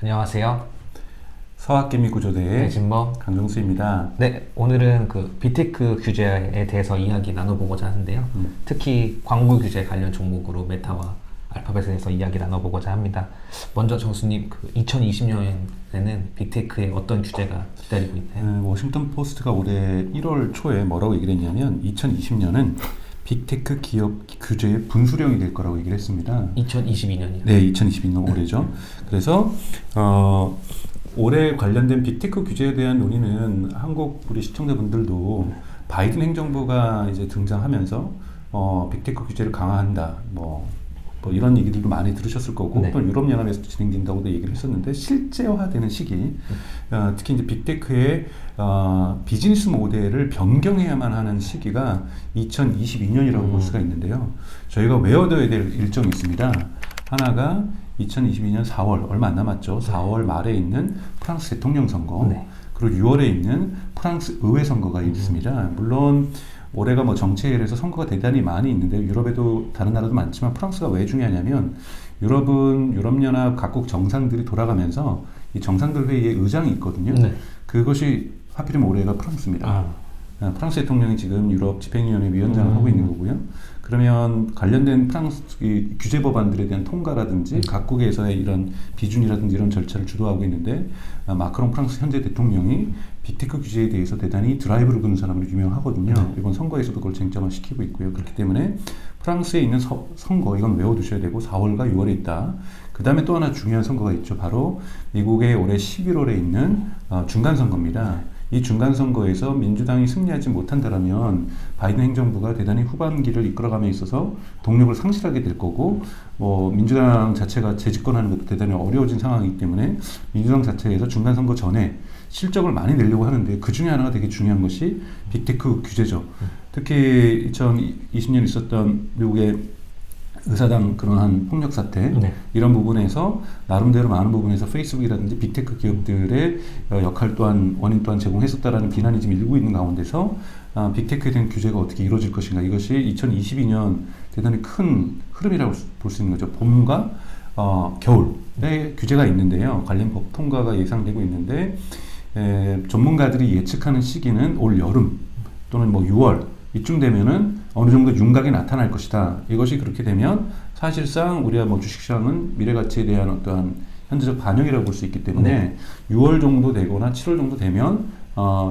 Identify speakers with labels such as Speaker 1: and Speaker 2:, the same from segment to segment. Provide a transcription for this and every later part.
Speaker 1: 안녕하세요.
Speaker 2: 서학개미
Speaker 1: 네,
Speaker 2: 구조대의
Speaker 1: 진범.
Speaker 2: 강정수입니다.
Speaker 1: 네, 오늘은 그 빅테크 규제에 대해서 이야기 나눠보고자 하는데요. 특히 광고 규제 관련 종목으로 메타와 알파벳에 대해서 이야기 나눠보고자 합니다. 먼저 정수님, 그 2020년에는 빅테크에 어떤 규제가 기다리고 있나요?
Speaker 2: 워싱턴 포스트가 올해 1월 초에 뭐라고 얘기를 했냐면 2020년은 빅테크 기업 규제의 분수령이 될 거라고 얘기를 했습니다.
Speaker 1: 2022년이요.
Speaker 2: 네, 2022년 올해죠. 그래서 올해 관련된 빅테크 규제에 대한 논의는 한국 우리 시청자분들도 바이든 행정부가 이제 등장하면서 빅테크 규제를 강화한다. 뭐 이런 얘기들도 많이 들으셨을 거고
Speaker 1: 네.
Speaker 2: 또 유럽연합에서 진행된다고도 얘기를 했었는데 실제화되는 시기 특히 이제 빅테크의 비즈니스 모델을 변경해야만 하는 시기가 2022년이라고 볼 수가 있는데요. 저희가 외워둬야 될 일정이 있습니다. 하나가 2022년 4월 얼마 안 남았죠. 4월 말에 있는 프랑스 대통령 선거
Speaker 1: 네.
Speaker 2: 그리고 6월에 있는 프랑스 의회 선거가 있습니다. 물론 올해가 뭐 정치해에서 선거가 대단히 많이 있는데 유럽에도 다른 나라도 많지만 프랑스가 왜 중요하냐면 유럽은 유럽연합 각국 정상들이 돌아가면서 이 정상들 회의에 의장이 있거든요.
Speaker 1: 네.
Speaker 2: 그것이 하필이면 올해가 프랑스입니다. 프랑스 대통령이 지금 유럽 집행위원회 위원장을 하고 있는 거고요. 그러면 관련된 프랑스 이 규제 법안들에 대한 통과라든지 각국에서의 이런 비준이라든지 이런 절차를 주도하고 있는데 마크롱 프랑스 현재 대통령이 빅테크 규제에 대해서 대단히 드라이브를 거는 사람으로 유명하거든요. 이번 선거에서도 그걸 쟁점화 시키고 있고요. 그렇기 때문에 프랑스에 있는 선거 이건 외워두셔야 되고 4월과 6월에 있다. 그 다음에 또 하나 중요한 선거가 있죠. 바로 미국의 올해 11월에 있는 중간선거입니다. 이 중간선거에서 민주당이 승리하지 못한다면 바이든 행정부가 대단히 후반기를 이끌어감에 있어서 동력을 상실하게 될 거고 민주당 자체가 재집권하는 것도 대단히 어려워진 상황이기 때문에 민주당 자체에서 중간선거 전에 실적을 많이 내려고 하는데 그 중에 하나가 되게 중요한 것이 빅테크 규제죠. 특히 2020년 있었던 미국의 의사당 그러한 폭력 사태 이런 부분에서 나름대로 많은 부분에서 페이스북이라든지 빅테크 기업들의 역할 또한 원인 또한 제공했었다라는 비난이 지금 일고 있는 가운데서 빅테크에 대한 규제가 어떻게 이루어질 것인가 이것이 2022년 대단히 큰 흐름이라고 볼 수 있는 거죠. 봄과 겨울에 규제가 있는데요. 관련 법 통과가 예상되고 있는데 전문가들이 예측하는 시기는 올 여름 또는 뭐 6월 이쯤 되면은 어느 정도 윤곽이 나타날 것이다. 이것이 그렇게 되면 사실상 우리가 뭐 주식시장은 미래 가치에 대한 어떠한 현재적 반영이라고 볼 수 있기 때문에 6월 정도 되거나 7월 정도 되면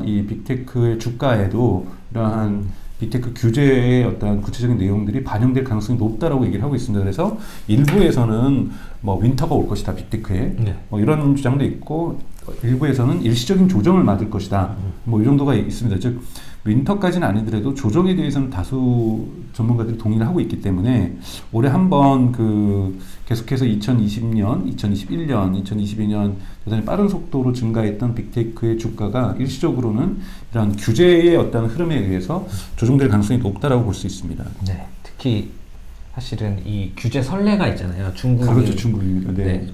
Speaker 2: 이 빅테크의 주가에도 이러한 빅테크 규제의 어떤 구체적인 내용들이 반영될 가능성이 높다라고 얘기를 하고 있습니다. 그래서 일부에서는 뭐 윈터가 올 것이다 빅테크에 뭐 이런 주장도 있고 일부에서는 일시적인 조정을 맞을 것이다. 뭐 이 정도가 있습니다. 즉 윈터까지는 아니더라도 조정에 대해서는 다수 전문가들이 동의를 하고 있기 때문에 올해 한번 계속해서 2020년, 2021년, 2022년 대단히 빠른 속도로 증가했던 빅테크의 주가가 일시적으로는 이런 규제의 어떤 흐름에 의해서 조정될 가능성이 높다라고 볼 수 있습니다.
Speaker 1: 네, 특히 사실은 이 규제 선례가 있잖아요. 중국이.
Speaker 2: 그렇죠, 중국입니다. 네.
Speaker 1: 네.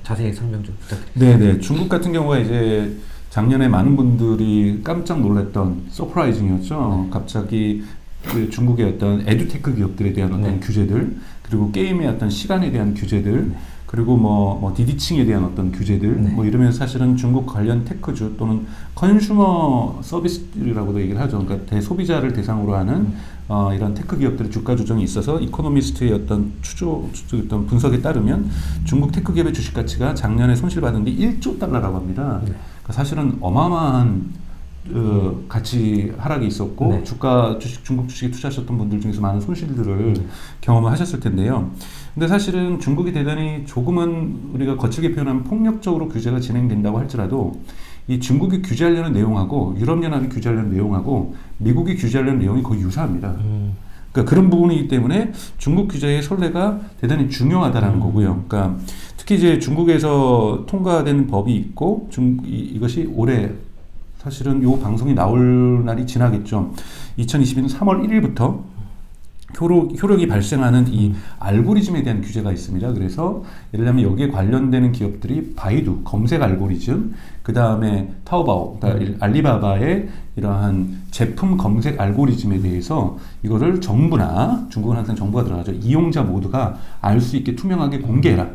Speaker 1: 자세히 설명 좀 부탁드립니다.
Speaker 2: 네. 중국 같은 경우가 이제 작년에 많은 분들이 깜짝 놀랐던 서프라이징이었죠. 갑자기 중국의 어떤 에듀테크 기업들에 대한 어떤 규제들, 그리고 게임의 어떤 시간에 대한 규제들, 그리고 뭐 디디칭에 대한 어떤 규제들, 뭐 이러면서 사실은 중국 관련 테크주 또는 컨슈머 서비스라고도 얘기를 하죠. 그러니까 대소비자를 대상으로 하는 이런 테크 기업들의 주가 조정이 있어서 이코노미스트의 어떤 어떤 분석에 따르면 중국 테크 기업의 주식 가치가 작년에 손실받은 게 1조 달러라고 합니다. 그러니까 사실은 어마어마한 가치 하락이 있었고 중국 주식에 투자하셨던 분들 중에서 많은 손실들을 경험을 하셨을 텐데요. 근데 사실은 중국이 대단히 조금은 우리가 거칠게 표현하면 폭력적으로 규제가 진행된다고 할지라도 이 중국이 규제하려는 내용하고 유럽연합이 규제하려는 내용하고 미국이 규제하려는 내용이 거의 유사합니다. 그러니까 그런 부분이기 때문에 중국 규제의 선례가 대단히 중요하다라는 거고요. 그러니까 특히 이제 중국에서 통과된 법이 있고 이것이 올해 사실은 이 방송이 나올 날이 지나겠죠. 2022년 3월 1일부터 효력이 발생하는 이 알고리즘에 대한 규제가 있습니다. 그래서 예를 들면 여기에 관련되는 기업들이 바이두 검색 알고리즘, 그 다음에 타오바오, 그러니까 알리바바의 이러한 제품 검색 알고리즘에 대해서 이거를 정부나 중국은 항상 정부가 들어가죠. 이용자 모두가 알 수 있게 투명하게 공개해라.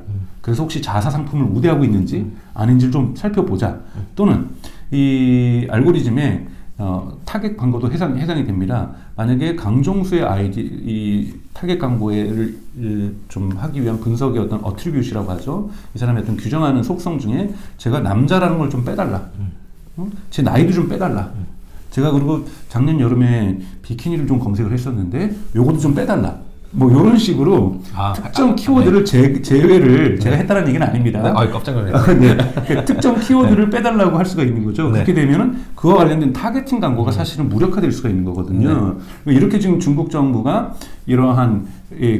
Speaker 2: 그래서 혹시 자사 상품을 우대하고 있는지 아닌지를 좀 살펴보자. 또는 이 알고리즘에 타겟 광고도 해당이 됩니다. 만약에 강종수의 아이디, 이 타겟 광고를 좀 하기 위한 분석의 어떤 어트리뷰시라고 하죠. 이 사람의 어떤 규정하는 속성 중에 제가 남자라는 걸 좀 빼달라. 제 나이도 좀 빼달라. 제가 그리고 작년 여름에 비키니를 좀 검색을 했었는데 요것도 좀 빼달라. 뭐 이런 식으로 특정 키워드를 제외를 제가 했다는 얘기는 아닙니다.
Speaker 1: 네, 깜짝 놀랐네요.
Speaker 2: 네. 특정 키워드를 빼달라고 할 수가 있는 거죠. 그렇게 되면은 그와 관련된 타겟팅 광고가 사실은 무력화될 수가 있는 거거든요. 이렇게 지금 중국 정부가 이러한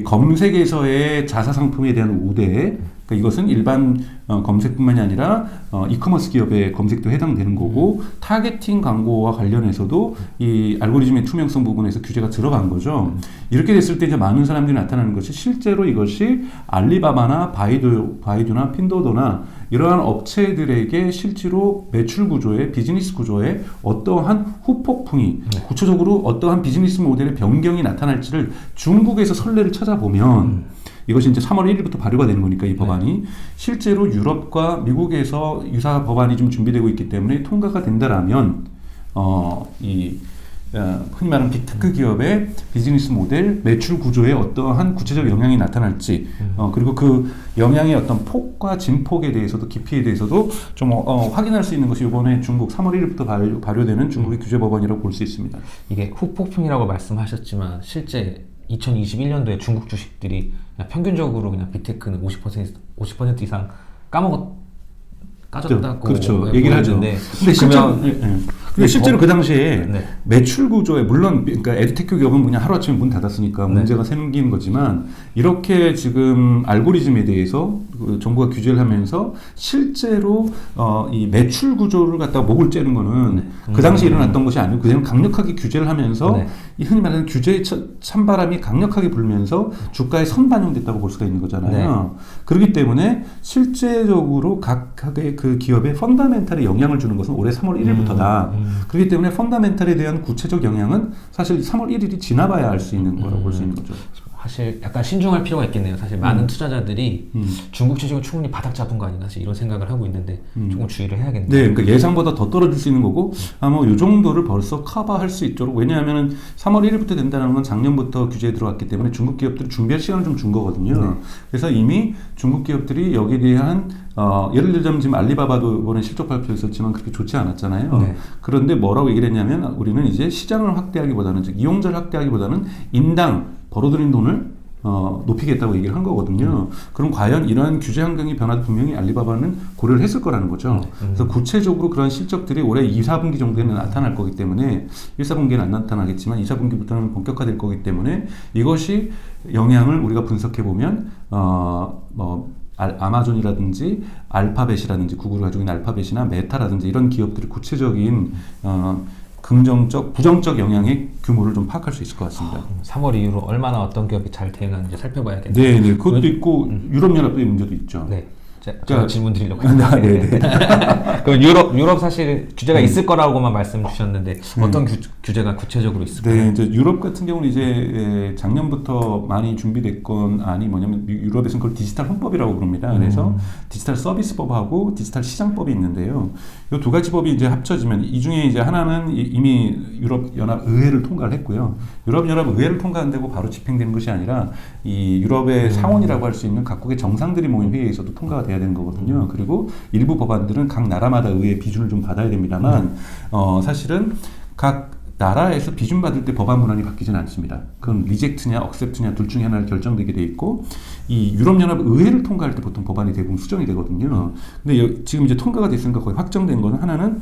Speaker 2: 검색에서의 자사 상품에 대한 우대, 그러니까 이것은 일반 검색뿐만이 아니라 이커머스 기업의 검색도 해당되는 거고 타겟팅 광고와 관련해서도 이 알고리즘의 투명성 부분에서 규제가 들어간 거죠. 이렇게 됐을 때 이제 많은 사람들이 나타나는 것이 실제로 이것이 알리바바나 바이두나 핀도도나 이러한 업체들에게 실제로 매출 구조에 비즈니스 구조에 어떠한 후폭풍이 구체적으로 어떠한 비즈니스 모델의 변경이 나타날지를 중국에서 선례를 찾아보면 이것이 이제 3월 1일부터 발효가 되는 거니까 이 법안이 실제로 유럽과 미국에서 유사 법안이 좀 준비되고 있기 때문에 통과가 된다라면 흔히 말하는 빅테크 기업의 비즈니스 모델, 매출 구조에 어떠한 구체적 영향이 나타날지 그리고 그 영향의 어떤 폭과 진폭에 대해서도 깊이에 대해서도 좀 확인할 수 있는 것이 이번에 중국 3월 1일부터 발효되는 중국의 규제 법안이라고 볼 수 있습니다.
Speaker 1: 이게 후폭풍이라고 말씀하셨지만 실제 2021년도에 중국 주식들이 그냥 평균적으로 그냥 빅테크는 50% 이상 까졌다고
Speaker 2: 그렇죠. 얘기를 하죠. 근데 실제로 그 당시에 매출 구조에 물론 그러니까 에듀테크 기업은 그냥 하루아침에 문 닫았으니까 문제가 생긴 거지만 이렇게 지금 알고리즘에 대해서 정부가 규제를 하면서 실제로 이 매출 구조를 갖다가 목을 째는 거는 그 당시에 일어났던 것이 아니고 그냥 강력하게 규제를 하면서 이 흔히 말하는 규제의 찬바람이 강력하게 불면서 주가에 선반영됐다고 볼 수가 있는 거잖아요. 그렇기 때문에 실제적으로 각각의 그 기업의 펀더멘탈에 영향을 주는 것은 올해 3월 1일부터다. 그렇기 때문에 펀더멘탈에 대한 구체적 영향은 사실 3월 1일이 지나봐야 알 수 있는 거라고 볼 수 있는 거죠.
Speaker 1: 사실 약간 신중할 필요가 있겠네요. 사실 많은 투자자들이 중국 주식은 충분히 바닥 잡은 거 아닌가 이런 생각을 하고 있는데 조금 주의를 해야겠네요.
Speaker 2: 네, 그러니까 예상보다 더 떨어질 수 있는 거고 아마 이 정도를 벌써 커버할 수 있도록 왜냐하면 3월 1일부터 된다는 건 작년부터 규제에 들어왔기 때문에 중국 기업들이 준비할 시간을 좀 준 거거든요. 그래서 이미 중국 기업들이 여기에 대한 예를 들자면 지금 알리바바도 이번에 실적 발표 있었지만 그렇게 좋지 않았잖아요. 그런데 뭐라고 얘기를 했냐면 우리는 이제 시장을 확대하기보다는 즉 이용자를 확대하기보다는 인당 벌어들인 돈을 높이겠다고 얘기를 한 거거든요. 그럼 과연 이러한 규제 환경이 변화도 분명히 알리바바는 고려를 했을 거라는 거죠. 그래서 구체적으로 그런 실적들이 올해 2, 4분기 정도에는 나타날 거기 때문에 1, 4분기는 안 나타나겠지만 2, 4분기부터는 본격화될 거기 때문에 이것이 영향을 우리가 분석해 보면 아마존이라든지 알파벳이라든지 구글을 가지고 있는 알파벳이나 메타라든지 이런 기업들의 구체적인 긍정적, 부정적 영향의 규모를 좀 파악할 수 있을 것 같습니다.
Speaker 1: 3월 이후로 얼마나 어떤 기업이 잘 대응하는지 살펴봐야겠네요.
Speaker 2: 네, 그것도 있고 유럽연합의 문제도 있죠.
Speaker 1: 네. 제가 질문 드리려고 했는데 그럼 유럽 사실 규제가 있을 거라고만 말씀 주셨는데 어떤 규제가 구체적으로 있을까요?
Speaker 2: 네, 이제 유럽 같은 경우는 이제 작년부터 많이 준비됐건 아니 뭐냐면 유럽에서는 그걸 디지털 헌법이라고 부릅니다. 그래서 디지털 서비스법하고 디지털 시장법이 있는데요. 이 두 가지 법이 이제 합쳐지면 이 중에 이제 하나는 이미 유럽 연합 의회를 통과를 했고요. 유럽 연합 의회를 통과한다고 바로 집행되는 것이 아니라 이 유럽의 상원이라고 할 수 있는 각국의 정상들이 모인 회의에서도 통과가 돼야 되는 거거든요. 그리고 일부 법안들은 각 나라마다 의회 비준을 좀 받아야 됩니다만 사실은 각 나라에서 비준 받을 때 법안 문안이 바뀌지는 않습니다. 그건 리젝트냐 억셉트냐 둘 중에 하나를 결정되게 돼 있고 이 유럽연합 의회를 통과할 때 보통 법안이 대부분 수정이 되거든요. 근데 지금 이제 통과가 됐으니까 거의 확정된 거는 하나는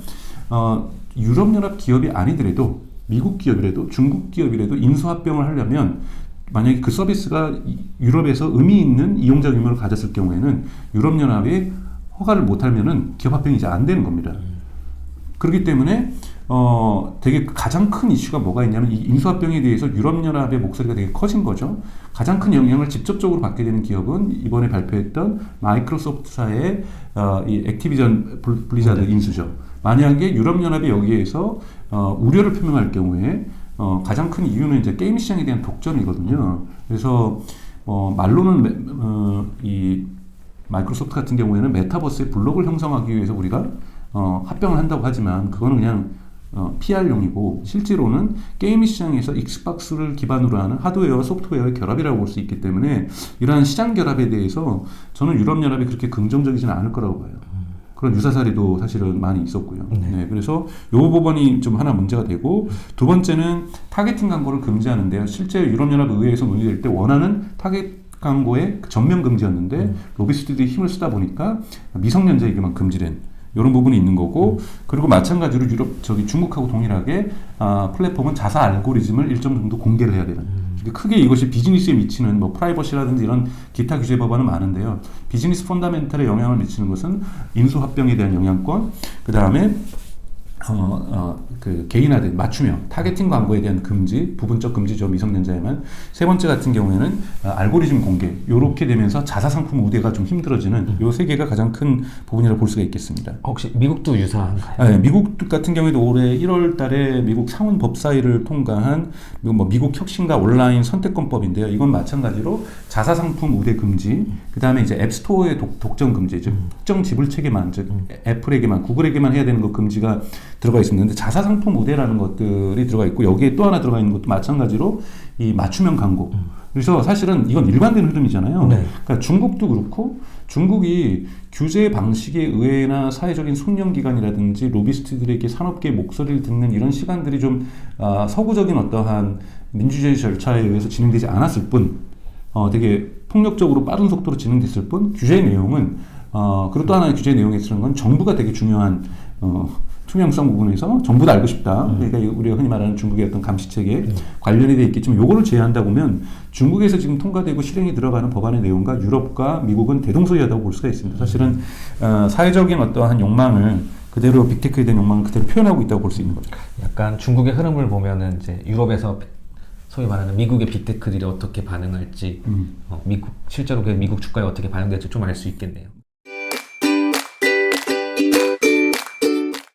Speaker 2: 유럽연합 기업이 아니더라도 미국 기업이라도 중국 기업이라도 인수합병을 하려면 만약에 그 서비스가 유럽에서 의미 있는 이용자 규모를 가졌을 경우에는 유럽연합이 허가를 못하면은 기업 합병이 이제 안 되는 겁니다. 그렇기 때문에 되게 가장 큰 이슈가 뭐가 있냐면 이 인수합병에 대해서 유럽연합의 목소리가 되게 커진 거죠. 가장 큰 영향을 직접적으로 받게 되는 기업은 이번에 발표했던 마이크로소프트사의 이 액티비전 블리자드 인수죠. 만약에 유럽연합이 여기에서 우려를 표명할 경우에 가장 큰 이유는 이제 게임 시장에 대한 독점이거든요. 그래서 말로는 이 마이크로소프트 같은 경우에는 메타버스의 블록을 형성하기 위해서 우리가 합병을 한다고 하지만 그거는 그냥 PR용이고 실제로는 게임 시장에서 엑스박스를 기반으로 하는 하드웨어와 소프트웨어의 결합이라고 볼 수 있기 때문에 이러한 시장 결합에 대해서 저는 유럽연합이 그렇게 긍정적이지는 않을 거라고 봐요. 그런 유사 사례도 사실은 많이 있었고요. 네, 그래서 이 부분이 좀 하나 문제가 되고 두 번째는 타겟팅 광고를 금지하는데요. 실제 유럽연합 의회에서 논의될 때 원하는 타겟 광고의 전면 금지였는데 로비스트들이 힘을 쓰다 보니까 미성년자에게만 금지된 이런 부분이 있는 거고 그리고 마찬가지로 중국하고 동일하게 플랫폼은 자사 알고리즘을 일정 정도 공개를 해야 되는 크게 이것이 비즈니스에 미치는 뭐 프라이버시라든지 이런 기타 규제 법안은 많은데요. 비즈니스 펀다멘털에 영향을 미치는 것은 인수합병에 대한 영향권, 그 다음에 그 개인화된 맞춤형 타겟팅 광고에 대한 금지, 부분적 금지죠, 미성년자에만. 세 번째 같은 경우에는 알고리즘 공개. 요렇게 되면서 자사 상품 우대가 좀 힘들어지는 요 세 개가 가장 큰 부분이라고 볼 수가 있겠습니다.
Speaker 1: 혹시 미국도 유사한가요?
Speaker 2: 네, 미국 같은 경우에도 올해 1월 달에 미국 상원 법사위를 통과한 미국 혁신과 온라인 선택권법인데요. 이건 마찬가지로 자사 상품 우대 금지, 그 다음에 이제 앱스토어의 독점 금지, 즉 특정 지불 체계만, 즉 애플에게만, 구글에게만 해야 되는 거 금지가 들어가 있습니다. 근데 자사 상품 우대라는 것들이 들어가 있고 여기에 또 하나 들어가 있는 것도 마찬가지로 이 맞춤형 광고. 그래서 사실은 이건 일반된 흐름이잖아요.
Speaker 1: 네.
Speaker 2: 그러니까 중국도 그렇고 중국이 규제 방식의 의회나 사회적인 숙련기관이라든지 로비스트들에게 산업계의 목소리를 듣는 이런 시간들이 좀 서구적인 어떠한 민주주의 절차에 의해서 진행되지 않았을 뿐 되게 폭력적으로 빠른 속도로 진행됐을 뿐 규제 내용은 그리고 또 하나의 규제 내용에 있는 건 정부가 되게 중요한 투명성 부분에서 정부도 알고 싶다. 그러니까 우리가 흔히 말하는 중국의 어떤 감시체계 관련이 돼 있겠지만 요거를 제외한다 보면 중국에서 지금 통과되고 실행이 들어가는 법안의 내용과 유럽과 미국은 대동소이하다고 볼 수가 있습니다. 사실은 사회적인 어떠한 욕망을 그대로 빅테크에 대한 욕망을 그대로 표현하고 있다고 볼 수 있는 거죠.
Speaker 1: 약간 중국의 흐름을 보면은 이제 유럽에서 소위 말하는 미국의 빅테크들이 어떻게 반응할지, 실제로 그 미국 주가에 어떻게 반영될지 좀 알 수 있겠네요.